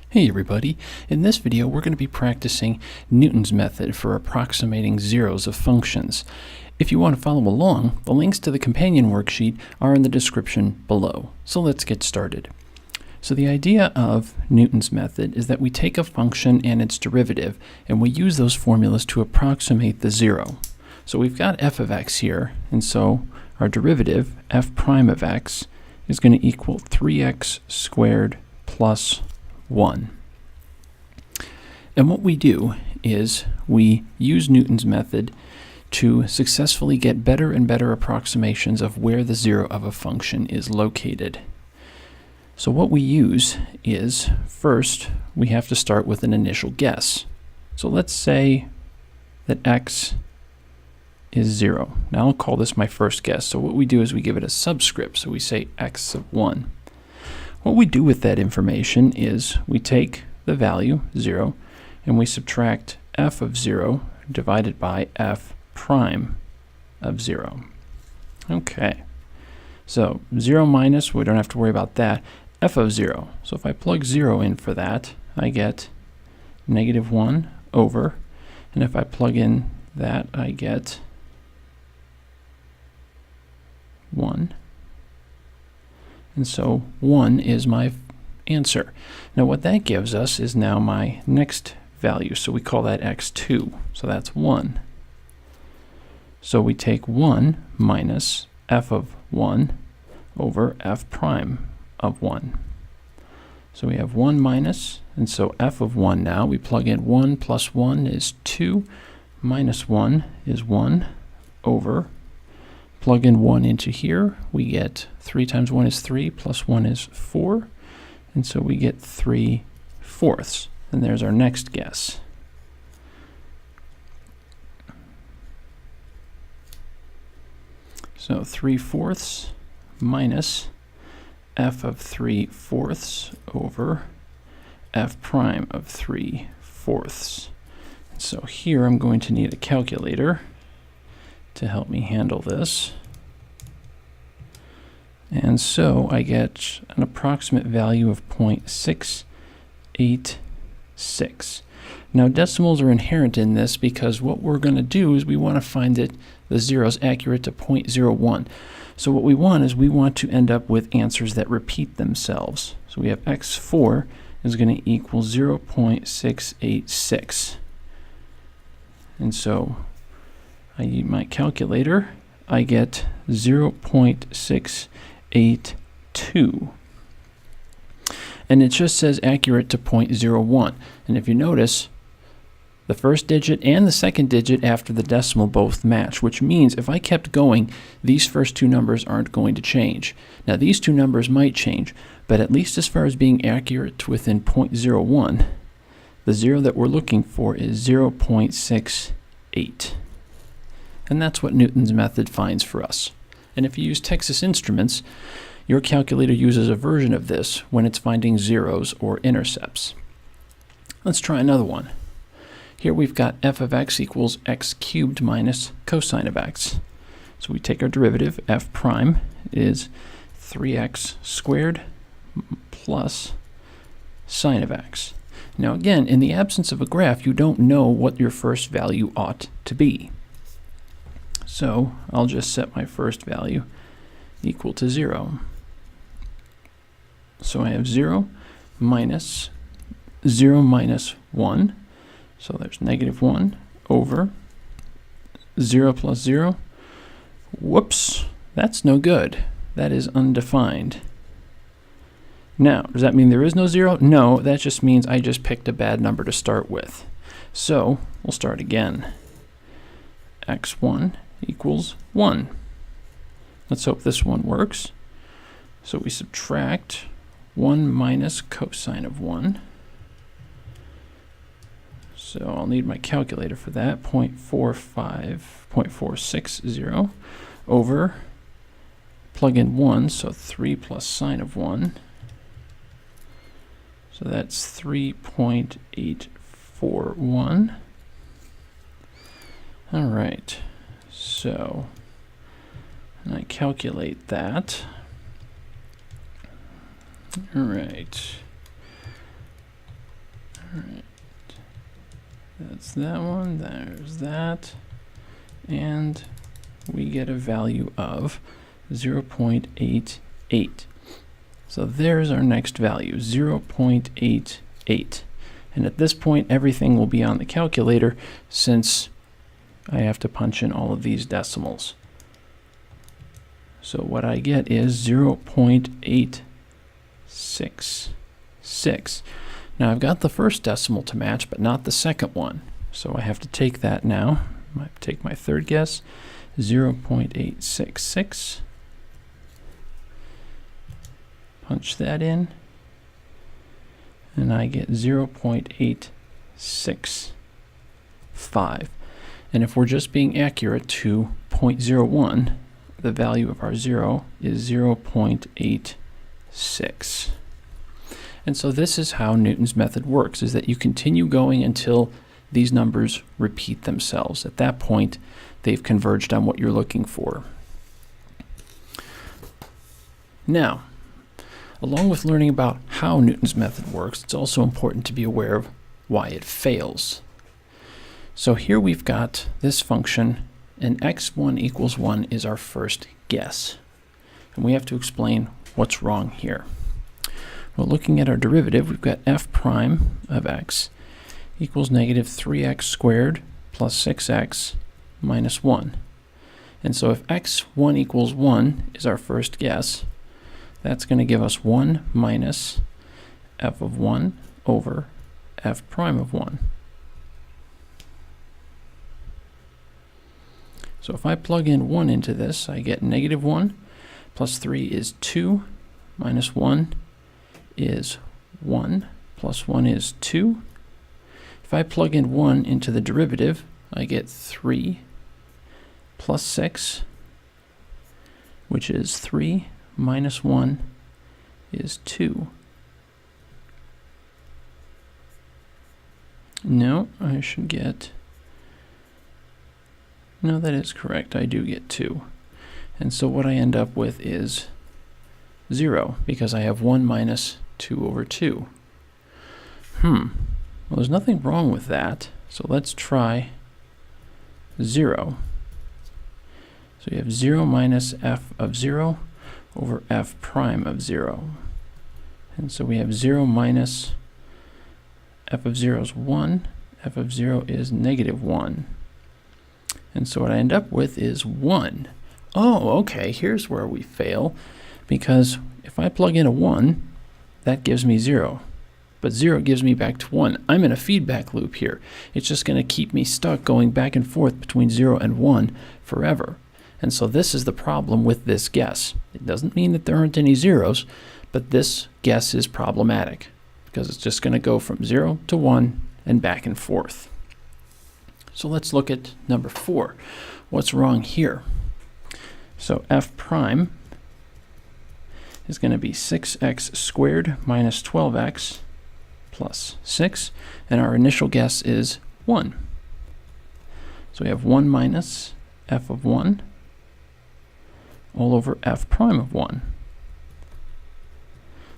Hey everybody, in this video we're going to be practicing Newton's method for approximating zeros of functions. If you want to follow along, the links to the companion worksheet are in the description below. So let's get started. So the idea of Newton's method is that we take a function and its derivative and we use those formulas to approximate the zero. So we've got f of x here, and so our derivative, f prime of x, is going to equal 3x squared plus 1. And what we do is we use Newton's method to successfully get better and better approximations of where the zero of a function is located. So what we use is, first, we have to start with an initial guess. So let's say that x is 0. Now I'll call this my first guess. So what we do is we give it a subscript. So we say x of 1. What we do with that information is we take the value, 0, and we subtract f of 0 divided by f prime of 0. Okay, so 0 minus, we don't have to worry about that, f of 0. So if I plug 0 in for that, I get negative 1 over, and if I plug in that, I get 1. And so 1 is my answer. Now what that gives us is now my next value. So we call that x2. So that's 1. So we take 1 minus f of 1 over f prime of 1. So we have 1 minus, and so f of 1 now, we plug in 1 plus 1 is 2, minus 1 is 1 over, plug in 1 into here, we get 3 times 1 is 3, plus 1 is 4, and so we get 3/4. And there's our next guess. So 3/4 minus f of 3/4 over f prime of 3/4. And so here I'm going to need a calculator to help me handle this. And so I get an approximate value of 0.686. Now decimals are inherent in this because what we're going to do is we want to find that the zero is accurate to 0.01. So what we want is we want to end up with answers that repeat themselves. So we have x4 is going to equal 0.686. And so I use my calculator, I get 0.682. And it just says accurate to 0.01. And if you notice, the first digit and the second digit after the decimal both match, which means if I kept going, these first two numbers aren't going to change. Now these two numbers might change, but at least as far as being accurate to within 0.01, the zero that we're looking for is 0.68. And that's what Newton's method finds for us. And if you use Texas Instruments, your calculator uses a version of this when it's finding zeros or intercepts. Let's try another one. Here we've got f of x equals x cubed minus cosine of x. So we take our derivative, f prime is 3x squared plus sine of x. Now again, in the absence of a graph, you don't know what your first value ought to be. So I'll just set my first value equal to 0. So I have 0 minus 1. So there's negative 1 over 0 plus 0. Whoops, that's no good. That is undefined. Now, does that mean there is no 0? No, that just means I just picked a bad number to start with. So we'll start again. x1 equals 1. Let's hope this one works. So we subtract 1 minus cosine of 1. So I'll need my calculator for that, 0.460 over, plug in 1, so 3 plus sine of 1. So that's 3.841. All right, so and I calculate that. All right. that's that one, there's that, and we get a value of 0.88. So there's our next value, 0.88. And at this point, everything will be on the calculator since I have to punch in all of these decimals. So what I get is 0.866. Now I've got the first decimal to match, but not the second one. So I have to take that now. I take my third guess, 0.866. Punch that in, and I get 0.865. And if we're just being accurate to 0.01, the value of our 0 is 0.86. And so this is how Newton's method works, is that you continue going until these numbers repeat themselves. At that point, they've converged on what you're looking for. Now, along with learning about how Newton's method works, it's also important to be aware of why it fails. So here we've got this function, and x1 equals 1 is our first guess. And we have to explain what's wrong here. Well, looking at our derivative, we've got f prime of x equals negative 3x squared plus 6x minus 1. And so if x1 equals 1 is our first guess, that's going to give us 1 minus f of 1 over f prime of 1. So if I plug in 1 into this, I get negative 1 plus 3 is 2 minus 1 is 1 plus 1 is 2. If I plug in 1 into the derivative, I get 3 plus 6, which is 3 minus 1 is 2. No, I should get... No, that is correct. I do get 2. And so what I end up with is 0, because I have 1 minus 2 over 2. Well, there's nothing wrong with that. So let's try 0. So you have 0 minus f of 0 over f prime of 0. And so we have 0 minus f of 0 is 1, f of 0 is negative 1. And so what I end up with is 1. Oh, okay, here's where we fail, because if I plug in a 1, that gives me 0. But 0 gives me back to 1. I'm in a feedback loop here. It's just going to keep me stuck going back and forth between 0 and 1 forever. And so this is the problem with this guess. It doesn't mean that there aren't any zeros, but this guess is problematic because it's just going to go from 0 to 1 and back and forth. So let's look at number 4. What's wrong here? So f prime is going to be 6x squared minus 12x plus 6, and our initial guess is 1. So we have 1 minus f of 1 all over f prime of 1.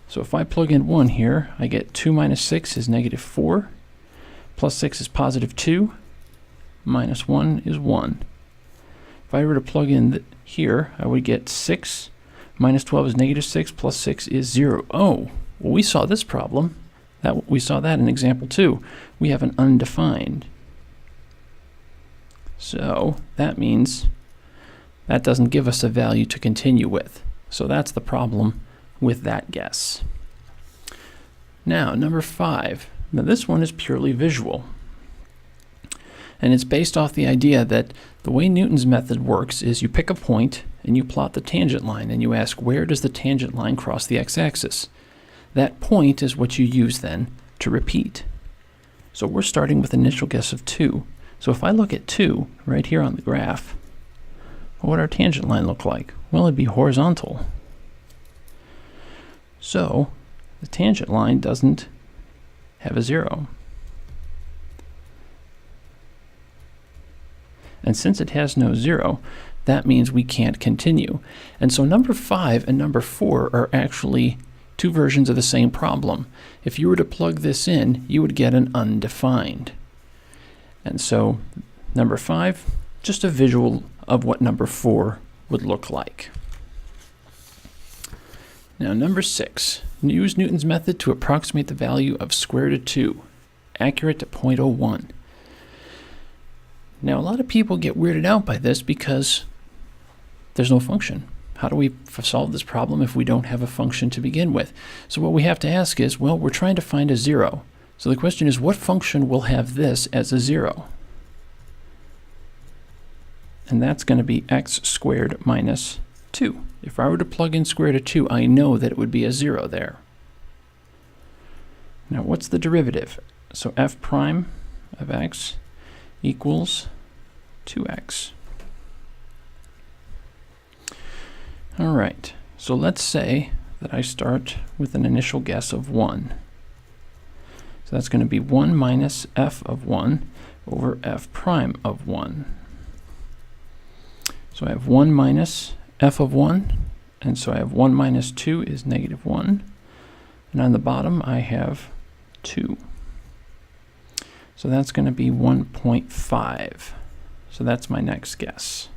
So if I plug in 1 here, I get 2 minus 6 is negative 4, plus 6 is positive 2, minus 1 is 1. If I were to plug in here, I would get 6 minus 12 is negative 6, plus 6 is 0. Oh, well, we saw this problem. We saw that in example 2. We have an undefined. So that means that doesn't give us a value to continue with. So that's the problem with that guess. Now, number 5. Now this one is purely visual. And it's based off the idea that the way Newton's method works is you pick a point and you plot the tangent line and you ask, where does the tangent line cross the x-axis? That point is what you use then to repeat. So we're starting with an initial guess of 2. So if I look at 2 right here on the graph, what would our tangent line look like? Well, it'd be horizontal. So the tangent line doesn't have a 0. And since it has no 0, that means we can't continue. And so number 5 and number 4 are actually two versions of the same problem. If you were to plug this in, you would get an undefined. And so number 5, just a visual of what number 4 would look like. Now number 6, use Newton's method to approximate the value of square root of 2, accurate to 0.01. Now a lot of people get weirded out by this because there's no function. How do we solve this problem if we don't have a function to begin with? So what we have to ask is, well, we're trying to find a 0. So the question is, what function will have this as a 0? And that's going to be x squared minus 2. If I were to plug in square root of 2, I know that it would be a 0 there. Now what's the derivative? So f prime of x equals 2x. All right, so let's say that I start with an initial guess of 1. So that's going to be 1 minus f of 1 over f prime of 1. So I have 1 minus f of 1, and so I have 1 minus 2 is negative 1. And on the bottom I have 2. So that's going to be 1.5. So that's my next guess.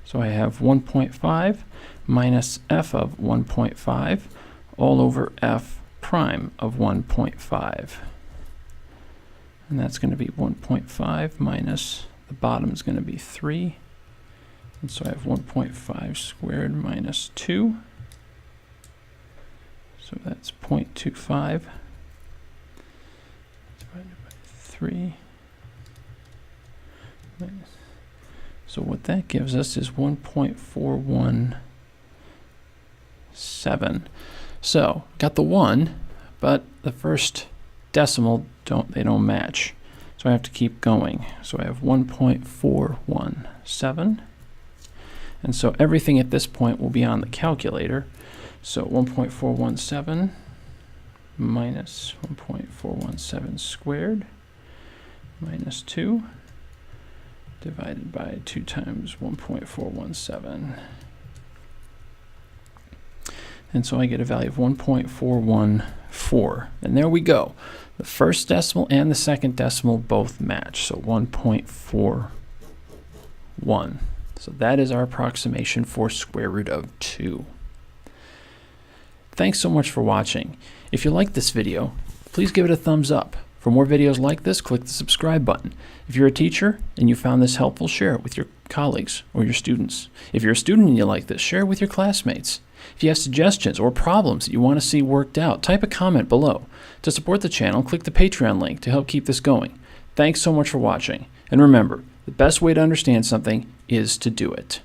So I have 1.5 minus f of 1.5 all over f prime of 1.5. And that's going to be 1.5 minus, the bottom is going to be 3. And so I have 1.5 squared minus 2. So that's 0.25 divided by 3. So what that gives us is 1.417. So got the 1, but the first decimal they don't match. So I have to keep going. So I have 1.417. And so everything at this point will be on the calculator. So 1.417 minus 1.417 squared minus 2 divided by 2 times 1.417. And so I get a value of 1.414. And there we go. The first decimal and the second decimal both match. So 1.41. So that is our approximation for square root of 2. Thanks so much for watching. If you liked this video, please give it a thumbs up. For more videos like this, click the subscribe button. If you're a teacher and you found this helpful, share it with your colleagues or your students. If you're a student and you like this, share it with your classmates. If you have suggestions or problems that you want to see worked out, type a comment below. To support the channel, click the Patreon link to help keep this going. Thanks so much for watching. And remember, the best way to understand something is to do it.